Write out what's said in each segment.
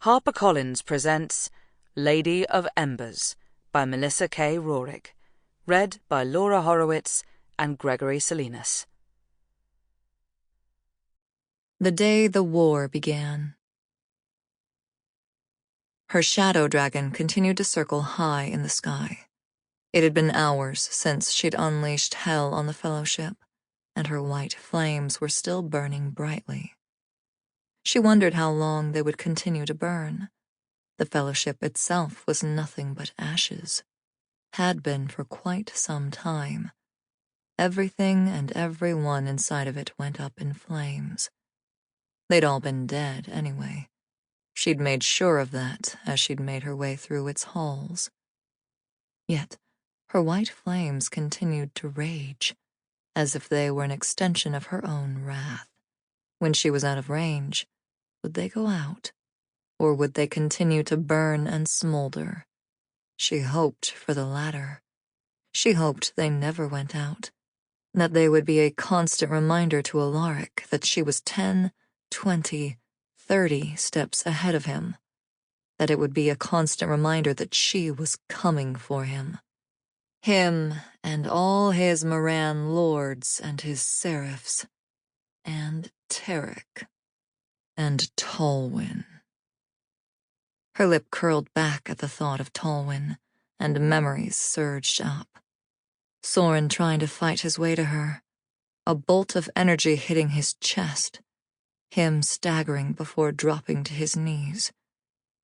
HarperCollins presents Lady of Embers by Melissa K. Roehrich, read by Laura Horowitz and Gregory Salinas. The day the war began. Her shadow dragon continued to circle high in the sky. It had been hours since she'd unleashed hell on the Fellowship, and her white flames were still burning brightly. She wondered how long they would continue to burn. The Fellowship itself was nothing but ashes. Had been for quite some time. Everything and everyone inside of it went up in flames. They'd all been dead, anyway. She'd made sure of that as she'd made her way through its halls. Yet, her white flames continued to rage, as if they were an extension of her own wrath. When she was out of range, would they go out? Or would they continue to burn and smolder? She hoped for the latter. She hoped they never went out, that they would be a constant reminder to Alaric that she was 10, 20, 30 steps ahead of him, that it would be a constant reminder that she was coming for him. Him and all his Moran lords and his seraphs, and Tarek, and Talwyn. Her lip curled back at the thought of Talwyn, and memories surged up. Soren trying to fight his way to her, a bolt of energy hitting his chest, him staggering before dropping to his knees,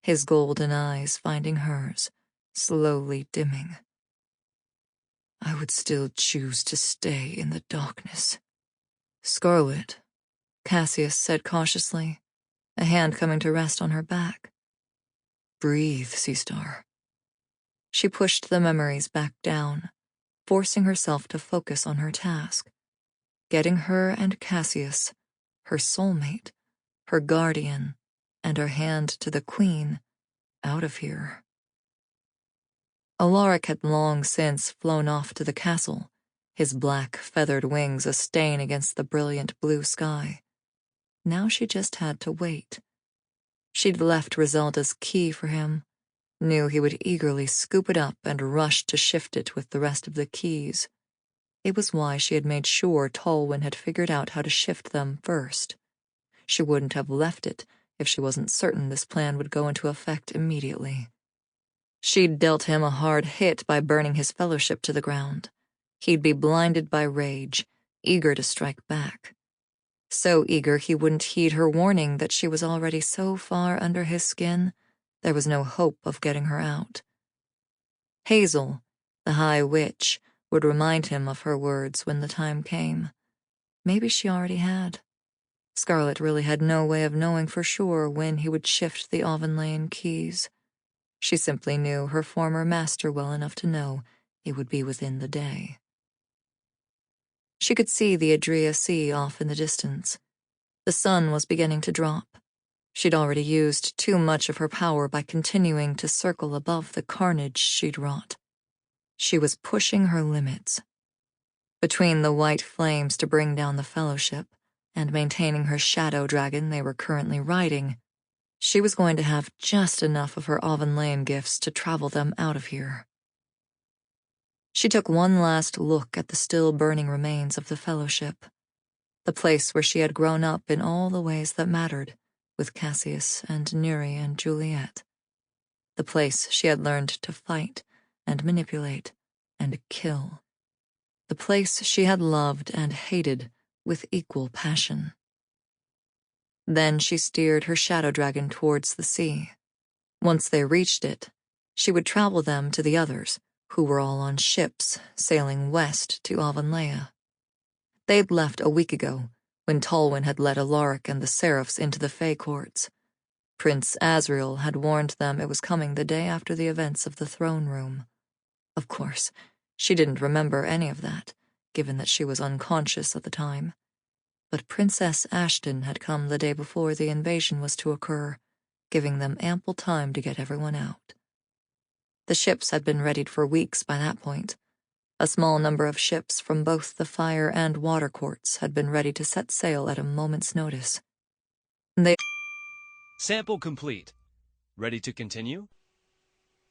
his golden eyes finding hers, slowly dimming. I would still choose to stay in the darkness. Scarlett, Cassius said cautiously, a hand coming to rest on her back. Breathe, Seastar. She pushed the memories back down, forcing herself to focus on her task, getting her and Cassius, her soulmate, her guardian, and her hand to the Queen, out of here. Alaric had long since flown off to the castle, his black feathered wings a stain against the brilliant blue sky. Now she just had to wait. She'd left Rizalda's key for him, knew he would eagerly scoop it up and rush to shift it with the rest of the keys. It was why she had made sure Talwyn had figured out how to shift them first. She wouldn't have left it if she wasn't certain this plan would go into effect immediately. She'd dealt him a hard hit by burning his fellowship to the ground. He'd be blinded by rage, eager to strike back. So eager he wouldn't heed her warning that she was already so far under his skin, there was no hope of getting her out. Hazel, the High Witch, would remind him of her words when the time came. Maybe she already had. Scarlett really had no way of knowing for sure when he would shift the Auvenlane keys. She simply knew her former master well enough to know it would be within the day. She could see the Adria Sea off in the distance. The sun was beginning to drop. She'd already used too much of her power by continuing to circle above the carnage she'd wrought. She was pushing her limits. Between the white flames to bring down the Fellowship and maintaining her shadow dragon they were currently riding, she was going to have just enough of her Auvenlane gifts to travel them out of here. She took one last look at the still burning remains of the Fellowship, the place where she had grown up in all the ways that mattered, with Cassius and Neri and Juliet, the place she had learned to fight and manipulate and kill, the place she had loved and hated with equal passion. Then she steered her shadow dragon towards the sea. Once they reached it, she would travel them to the others, who were all on ships sailing west to Auvenlea. They'd left a week ago, when Talwyn had led Alaric and the Seraphs into the Fae Courts. Prince Azriel had warned them it was coming the day after the events of the throne room. Of course, she didn't remember any of that, given that she was unconscious at the time. But Princess Ashton had come the day before the invasion was to occur, giving them ample time to get everyone out. The ships had been readied for weeks by that point. A small number of ships from both the fire and water courts had been ready to set sail at a moment's notice. Sample complete. Ready to continue?